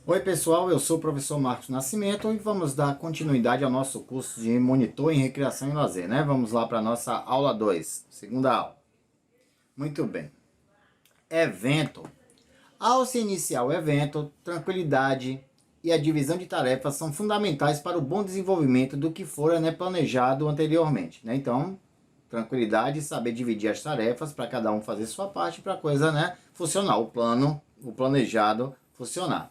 Oi pessoal, eu sou o professor Marcos Nascimento e vamos dar continuidade ao nosso curso de monitor em recreação e lazer, né? Vamos lá para a nossa aula 2, segunda aula. Muito bem. Evento. Ao se iniciar o evento, tranquilidade e a divisão de tarefas são fundamentais para o bom desenvolvimento do que for, planejado anteriormente, né? Então, tranquilidade e saber dividir as tarefas para cada um fazer sua parte para a coisa, funcionar, o planejado funcionar.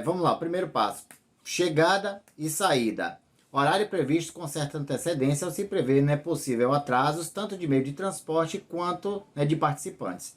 Vamos lá, primeiro passo. Chegada e saída. Horário previsto com certa antecedência ao se prever possível atrasos, tanto de meio de transporte quanto de participantes.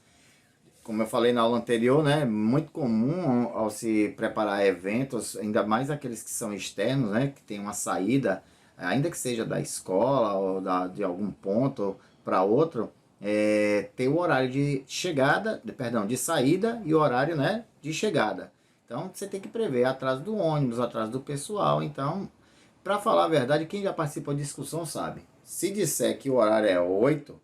Como eu falei na aula anterior, muito comum ao se preparar eventos, ainda mais aqueles que são externos, que tem uma saída, ainda que seja da escola ou de algum ponto para outro, ter o horário de chegada, de saída e o horário de chegada. Então você tem que prever atraso do ônibus, atraso do pessoal. Então, para falar a verdade, quem já participou de discussão sabe. Se disser que o horário é 8, o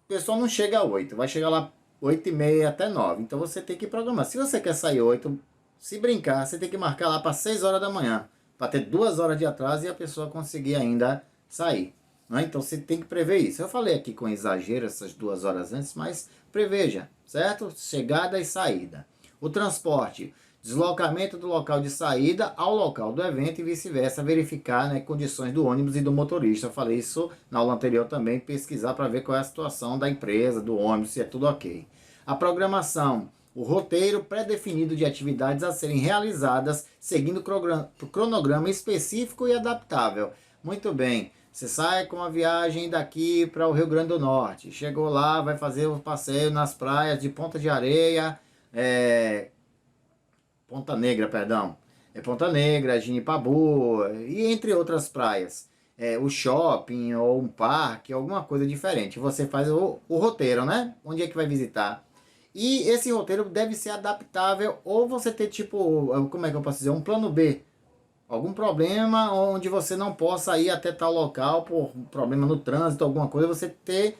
pessoal não chega a 8, vai chegar lá 8h30 até 9. Então você tem que programar. Se você quer sair 8, se brincar, você tem que marcar lá para 6 horas da manhã, para ter 2 horas de atraso e a pessoa conseguir ainda sair. Então você tem que prever isso. Eu falei aqui com exagero essas 2 horas antes, mas preveja, certo? Chegada e saída. O transporte, deslocamento do local de saída ao local do evento e vice-versa, verificar condições do ônibus e do motorista. Eu falei isso na aula anterior também, pesquisar para ver qual é a situação da empresa, do ônibus, se é tudo ok. A programação, o roteiro pré-definido de atividades a serem realizadas seguindo o cronograma específico e adaptável. Muito bem. Você sai com a viagem daqui para o Rio Grande do Norte. Chegou lá, vai fazer o passeio nas praias de Ponta de Areia, Ponta Negra, perdão. Ponta Negra, Genipabu e entre outras praias. O shopping ou um parque, alguma coisa diferente. Você faz o roteiro, Onde é que vai visitar? E esse roteiro deve ser adaptável ou você ter como é que eu posso dizer, um plano B. Algum problema onde você não possa ir até tal local por um problema no trânsito, alguma coisa, você ter,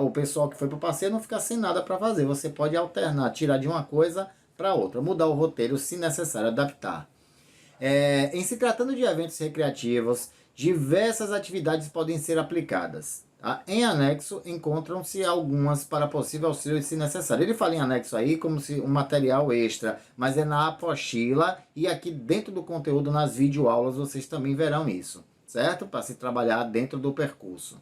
o pessoal que foi para o passeio não ficar sem nada para fazer. Você pode alternar, tirar de uma coisa para outra, mudar o roteiro se necessário, adaptar. Em se tratando de eventos recreativos, diversas atividades podem ser aplicadas. Tá? Em anexo, encontram-se algumas para possível auxílio se necessário. Ele fala em anexo aí como se um material extra, mas é na apostila e aqui dentro do conteúdo, nas videoaulas, vocês também verão isso, certo? Para se trabalhar dentro do percurso.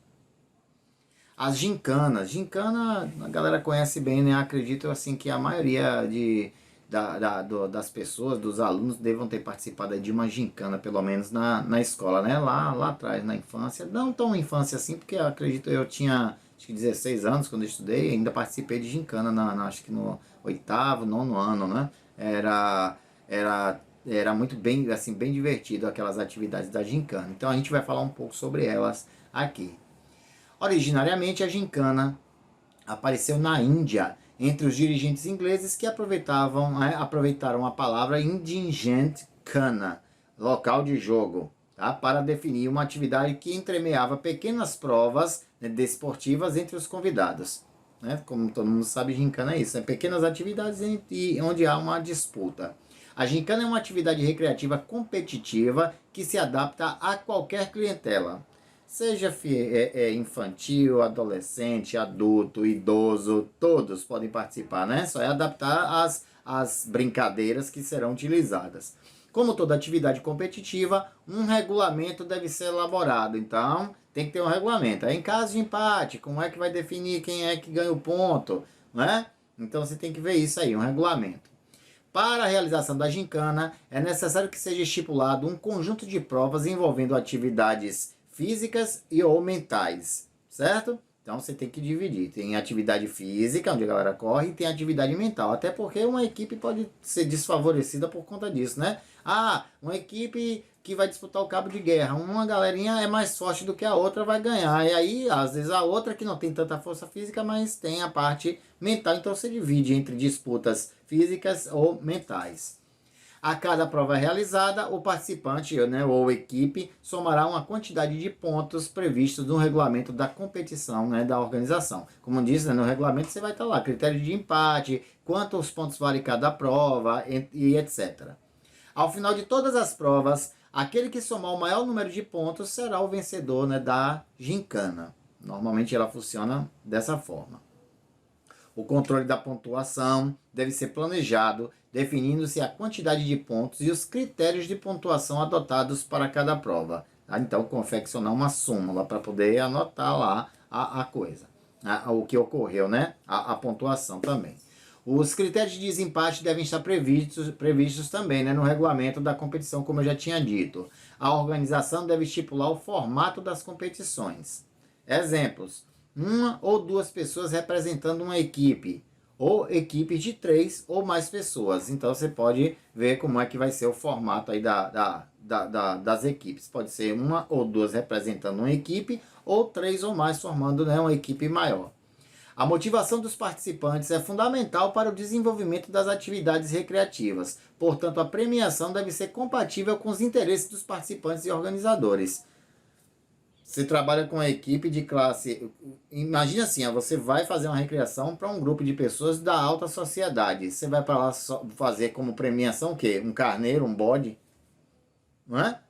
As gincanas. Gincana, a galera conhece bem, Acredito assim que a maioria das pessoas, dos alunos, devam ter participado de uma gincana, pelo menos na escola, lá atrás, na infância. Não tão infância assim, porque eu acredito eu tinha acho que 16 anos quando eu estudei, ainda participei de gincana, acho que no 8º, 9º ano, Era muito bem, assim, bem divertido aquelas atividades da gincana. Então a gente vai falar um pouco sobre elas aqui. Originariamente a gincana apareceu na Índia, entre os dirigentes ingleses que aproveitaram a palavra indigent kana, local de jogo, tá? Para definir uma atividade que entremeava pequenas provas desportivas entre os convidados. Como todo mundo sabe, gincana é isso, pequenas atividades onde há uma disputa. A gincana é uma atividade recreativa competitiva que se adapta a qualquer clientela. Seja infantil, adolescente, adulto, idoso, todos podem participar, Só é adaptar as brincadeiras que serão utilizadas. Como toda atividade competitiva, um regulamento deve ser elaborado. Então, tem que ter um regulamento. Em caso de empate, como é que vai definir quem é que ganha o ponto, Então, você tem que ver isso aí, um regulamento. Para a realização da gincana, é necessário que seja estipulado um conjunto de provas envolvendo atividades físicas e ou mentais, certo? Então você tem que dividir. Tem atividade física, onde a galera corre, e tem atividade mental. Até porque uma equipe pode ser desfavorecida por conta disso, uma equipe que vai disputar o cabo de guerra, uma galerinha é mais forte do que a outra, vai ganhar. E aí, às vezes, a outra que não tem tanta força física, mas tem a parte mental. Então você divide entre disputas físicas ou mentais. A cada prova realizada, o participante, né, ou equipe somará uma quantidade de pontos previstos no regulamento da competição, né, da organização. Como diz, né, no regulamento você vai estar lá, critério de empate, quantos pontos vale cada prova e etc. Ao final de todas as provas, aquele que somar o maior número de pontos será o vencedor, né, da gincana. Normalmente ela funciona dessa forma. O controle da pontuação deve ser planejado, definindo-se a quantidade de pontos e os critérios de pontuação adotados para cada prova. Então, confeccionar uma súmula para poder anotar lá a coisa, o que ocorreu, né? A pontuação também. Os critérios de desempate devem estar previstos também, né, no regulamento da competição, como eu já tinha dito. A organização deve estipular o formato das competições. Exemplos: uma ou duas pessoas representando uma equipe, ou equipes de 3 ou mais pessoas. Então você pode ver como é que vai ser o formato aí das equipes. Pode ser uma ou duas representando uma equipe, ou 3 ou mais formando, né, uma equipe maior. A motivação dos participantes é fundamental para o desenvolvimento das atividades recreativas. Portanto, a premiação deve ser compatível com os interesses dos participantes e organizadores. Você trabalha com a equipe de classe. Imagina assim, você vai fazer uma recreação para um grupo de pessoas da alta sociedade. Você vai para lá fazer como premiação o quê? Um carneiro, um bode? Não é?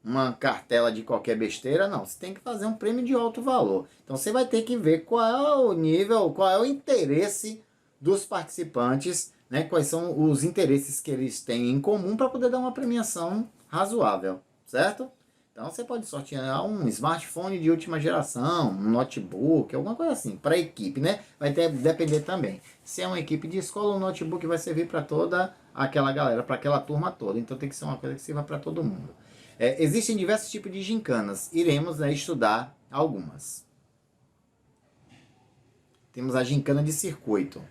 Uma cartela de qualquer besteira? Não. Você tem que fazer um prêmio de alto valor. Então você vai ter que ver qual é o nível, qual é o interesse dos participantes, né? Quais são os interesses que eles têm em comum para poder dar uma premiação razoável, certo? Então você pode sortear um smartphone de última geração, um notebook, alguma coisa assim, para a equipe, né? Vai depender também. Se é uma equipe de escola, o notebook vai servir para toda aquela galera, para aquela turma toda. Então tem que ser uma coisa que sirva para todo mundo. Existem diversos tipos de gincanas. Iremos, né, estudar algumas. Temos a gincana de circuito.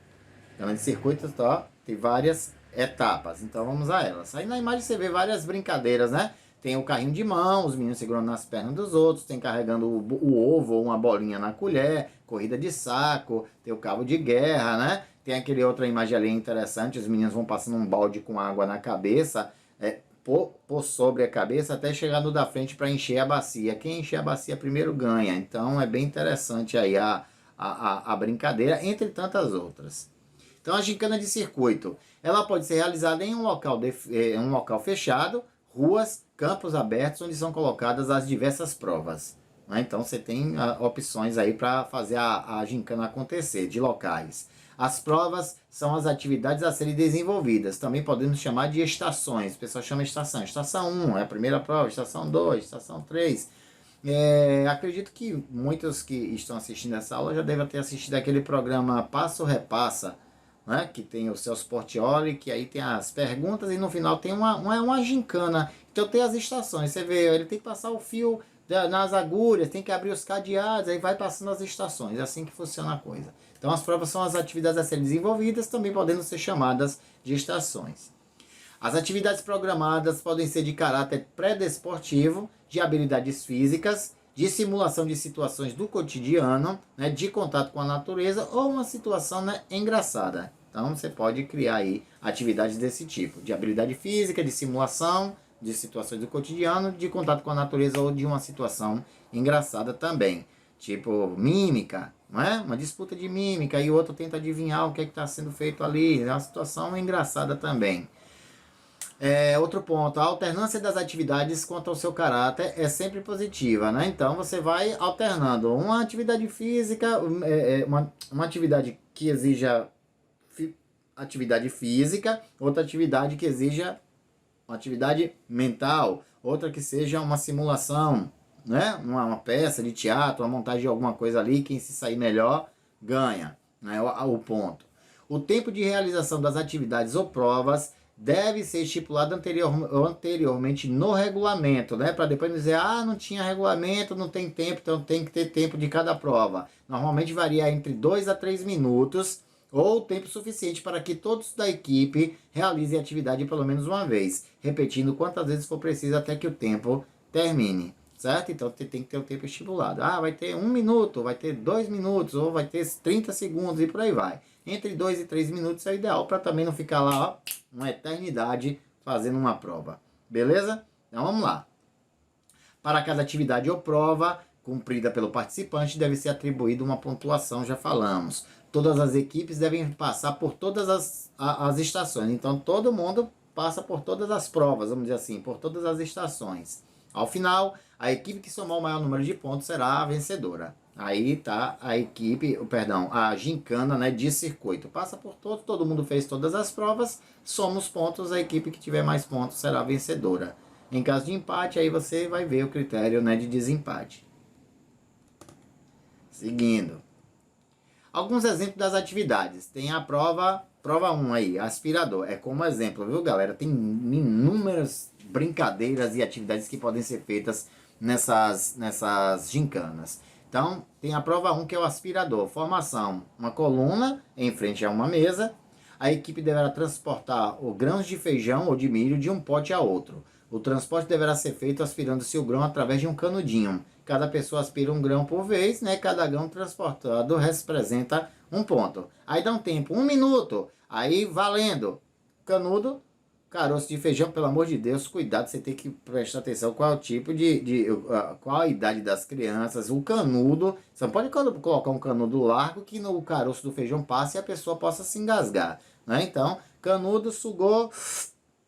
Gincana de circuito, tá? Tem várias etapas. Então vamos a elas. Aí na imagem você vê várias brincadeiras, né? Tem o carrinho de mão, os meninos segurando nas pernas dos outros, tem carregando o ovo ou uma bolinha na colher, corrida de saco, tem o cabo de guerra, né? Tem aquele outra imagem ali interessante, os meninos vão passando um balde com água na cabeça, por sobre a cabeça até chegar no da frente para encher a bacia. Quem encher a bacia primeiro ganha. Então é bem interessante aí a brincadeira, entre tantas outras. Então a gincana de circuito, ela pode ser realizada em um local fechado, ruas, campos abertos, onde são colocadas as diversas provas. Né? Então você tem opções aí para fazer a gincana acontecer, de locais. As provas são as atividades a serem desenvolvidas. Também podemos chamar de estações. O pessoal chama de estação. Estação 1 é a primeira prova, estação 2, estação 3. Acredito que muitos que estão assistindo essa aula já devem ter assistido aquele programa Passo Repassa, né, que tem o Celso Portiolli, que aí tem as perguntas e no final tem uma gincana. Então tem as estações, você vê, ele tem que passar o fio nas agulhas, tem que abrir os cadeados, aí vai passando as estações, é assim que funciona a coisa. Então as provas são as atividades a serem desenvolvidas, também podendo ser chamadas de estações. As atividades programadas podem ser de caráter pré-desportivo, de habilidades físicas, de simulação de situações do cotidiano, né, de contato com a natureza ou uma situação, né, engraçada. Então você pode criar aí atividades desse tipo, de habilidade física, de simulação, de situações do cotidiano, de contato com a natureza ou de uma situação engraçada também. Tipo mímica, não é? Uma disputa de mímica e o outro tenta adivinhar o que está sendo feito ali. É uma situação engraçada também. Outro ponto, a alternância das atividades quanto ao seu caráter é sempre positiva, né? Então você vai alternando uma atividade física, uma atividade que exija atividade física, outra atividade que exija uma atividade mental, outra que seja uma simulação, né? Uma peça de teatro, uma montagem de alguma coisa ali, quem se sair melhor ganha, né? O ponto. O tempo de realização das atividades ou provas deve ser estipulado anteriormente no regulamento, né? Para depois não dizer, não tinha regulamento, não tem tempo, então tem que ter tempo de cada prova. Normalmente varia entre 2 a 3 minutos, ou tempo suficiente para que todos da equipe realizem a atividade pelo menos uma vez, repetindo quantas vezes for preciso até que o tempo termine, certo? Então tem que ter o tempo estipulado. Vai ter 1 minuto, vai ter 2 minutos, ou vai ter 30 segundos e por aí vai. Entre 2 e 3 minutos é ideal para também não ficar lá uma eternidade fazendo uma prova. Beleza? Então vamos lá. Para cada atividade ou prova cumprida pelo participante, deve ser atribuída uma pontuação, já falamos. Todas as equipes devem passar por todas as estações. Então todo mundo passa por todas as provas, vamos dizer assim, por todas as estações. Ao final, a equipe que somar o maior número de pontos será a vencedora. Aí tá a equipe, perdão, a gincana, né, de circuito. Passa por todo mundo fez todas as provas, soma os pontos, a equipe que tiver mais pontos será a vencedora. Em caso de empate, aí você vai ver o critério, né, de desempate. Seguindo. Alguns exemplos das atividades. Tem a prova 1 aí, aspirador. É como exemplo, viu, galera? Tem inúmeras brincadeiras e atividades que podem ser feitas nessas gincanas. Então, tem a prova 1, que é o aspirador. Formação: uma coluna em frente a uma mesa. A equipe deverá transportar o grãos de feijão ou de milho de um pote a outro. O transporte deverá ser feito aspirando-se o grão através de um canudinho. Cada pessoa aspira um grão por vez, né? Cada grão transportado representa um ponto. Aí dá um tempo, 1 minuto. Aí valendo. Canudo, caroço de feijão, pelo amor de Deus, cuidado, você tem que prestar atenção qual é o tipo qual a idade das crianças. O canudo, você não pode colocar um canudo largo que no caroço do feijão passe e a pessoa possa se engasgar, né? Então, canudo, sugou,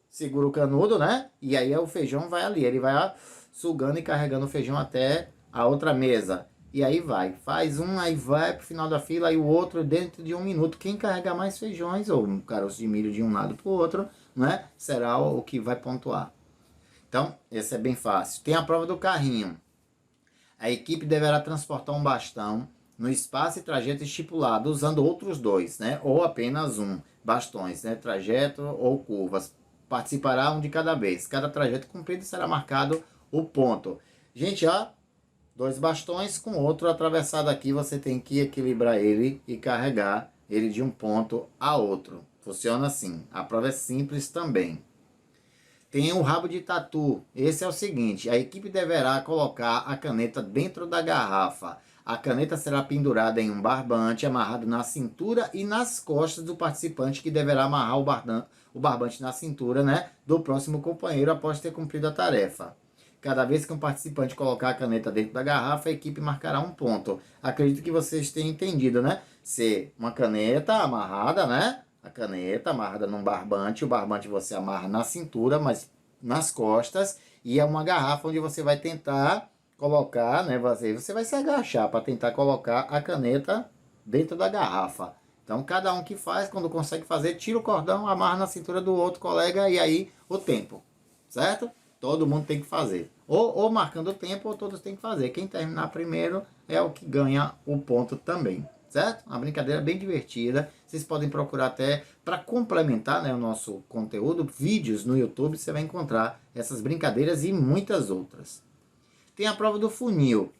segura o canudo, né? E aí o feijão vai ali, ele vai ó, sugando e carregando o feijão até a outra mesa. E aí vai, faz um, aí vai pro final da fila, aí o outro dentro de 1 minuto. Quem carregar mais feijões, ou um caroço de milho de um lado pro outro, né? Será o que vai pontuar. Então, esse é bem fácil. Tem a prova do carrinho. A equipe deverá transportar um bastão no espaço e trajeto estipulado, usando outros 2, né? Ou apenas um. Bastões, né? Trajeto ou curvas. Participará um de cada vez. Cada trajeto cumprido será marcado o ponto. Gente, ó, 2 bastões com outro atravessado aqui, você tem que equilibrar ele e carregar ele de um ponto a outro. Funciona assim. A prova é simples também. Tem o rabo de tatu. Esse é o seguinte: a equipe deverá colocar a caneta dentro da garrafa. A caneta será pendurada em um barbante amarrado na cintura e nas costas do participante, que deverá amarrar o barbante na cintura, né, do próximo companheiro após ter cumprido a tarefa. Cada vez que um participante colocar a caneta dentro da garrafa, a equipe marcará um ponto. Acredito que vocês tenham entendido, né? Ser uma caneta amarrada, né? A caneta amarrada num barbante. O barbante você amarra na cintura, mas nas costas. E é uma garrafa onde você vai tentar colocar, né? Você vai se agachar para tentar colocar a caneta dentro da garrafa. Então, cada um que faz, quando consegue fazer, tira o cordão, amarra na cintura do outro colega e aí o tempo. Certo? Todo mundo tem que fazer. Ou marcando o tempo, ou todos têm que fazer. Quem terminar primeiro é o que ganha o ponto também. Certo? Uma brincadeira bem divertida. Vocês podem procurar até para complementar, né, o nosso conteúdo, vídeos no YouTube. Você vai encontrar essas brincadeiras e muitas outras. Tem a prova do funil.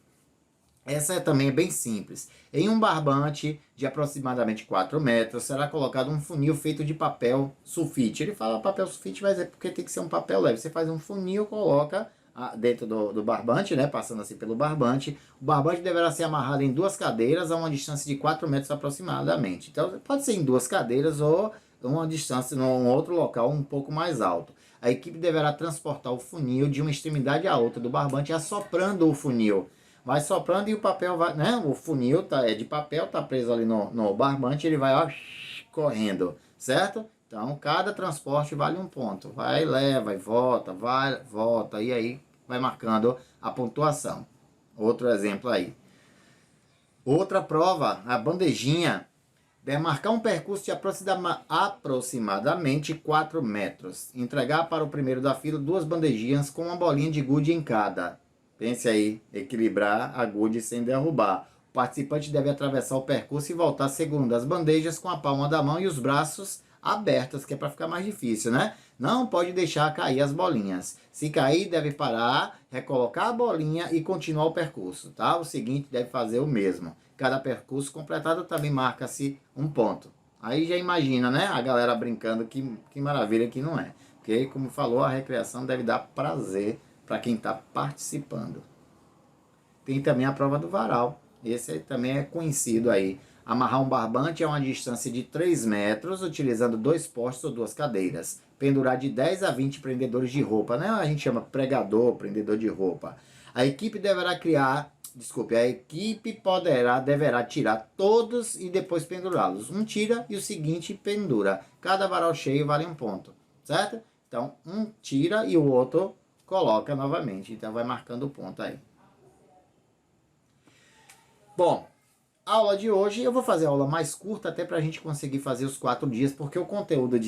Essa também é bem simples. Em um barbante de aproximadamente 4 metros, será colocado um funil feito de papel sulfite. Ele fala papel sulfite, mas é porque tem que ser um papel leve. Você faz um funil, coloca dentro do barbante, né, passando assim pelo barbante. O barbante deverá ser amarrado em 2 cadeiras a uma distância de 4 metros aproximadamente. Então, pode ser em 2 cadeiras ou uma distância em um outro local um pouco mais alto. A equipe deverá transportar o funil de uma extremidade à outra do barbante, assoprando o funil. Vai soprando e o papel vai, né? O funil é de papel, tá preso ali no barbante, ele vai ó, correndo, certo? Então, cada transporte vale um ponto. Vai, leva e volta, vai, volta, e aí vai marcando a pontuação. Outro exemplo aí. Outra prova, a bandejinha. Deve marcar um percurso de aproximadamente 4 metros. Entregar para o primeiro da fila 2 bandejinhas com uma bolinha de gude em cada. Pense aí, equilibrar a gude sem derrubar. O participante deve atravessar o percurso e voltar segurando as bandejas com a palma da mão e os braços abertos, que é para ficar mais difícil, né? Não pode deixar cair as bolinhas. Se cair, deve parar, recolocar a bolinha e continuar o percurso, tá? O seguinte deve fazer o mesmo. Cada percurso completado também marca-se um ponto. Aí já imagina, né? A galera brincando, que maravilha que não é. Porque, como falou, a recreação deve dar prazer para quem está participando. Tem também a prova do varal. Esse aí também é conhecido aí. Amarrar um barbante a uma distância de 3 metros, utilizando 2 postes ou 2 cadeiras. Pendurar de 10 a 20 prendedores de roupa, né? A gente chama pregador, prendedor de roupa. A equipe deverá deverá tirar todos e depois pendurá-los. Um tira e o seguinte pendura. Cada varal cheio vale um ponto, certo? Então, um tira e o outro coloca novamente. Então, vai marcando o ponto aí. Bom, a aula de hoje, eu vou fazer a aula mais curta até para a gente conseguir fazer os 4 dias, porque o conteúdo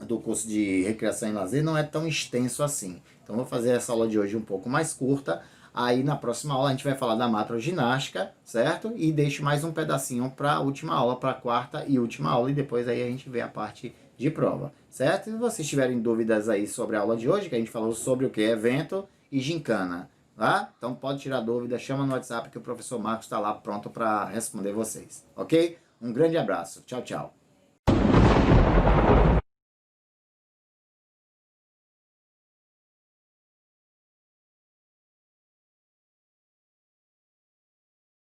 do curso de recreação e lazer não é tão extenso assim. Então, vou fazer essa aula de hoje um pouco mais curta. Aí, na próxima aula, a gente vai falar da macroginástica, certo? E deixo mais um pedacinho para a última aula, para a quarta e última aula. E depois aí a gente vê a parte de prova, certo? Se vocês tiverem dúvidas aí sobre a aula de hoje, que a gente falou sobre o que? Evento e gincana. Tá? Então pode tirar dúvida, chama no WhatsApp que o professor Marcos está lá pronto para responder vocês, ok? Um grande abraço, tchau, tchau.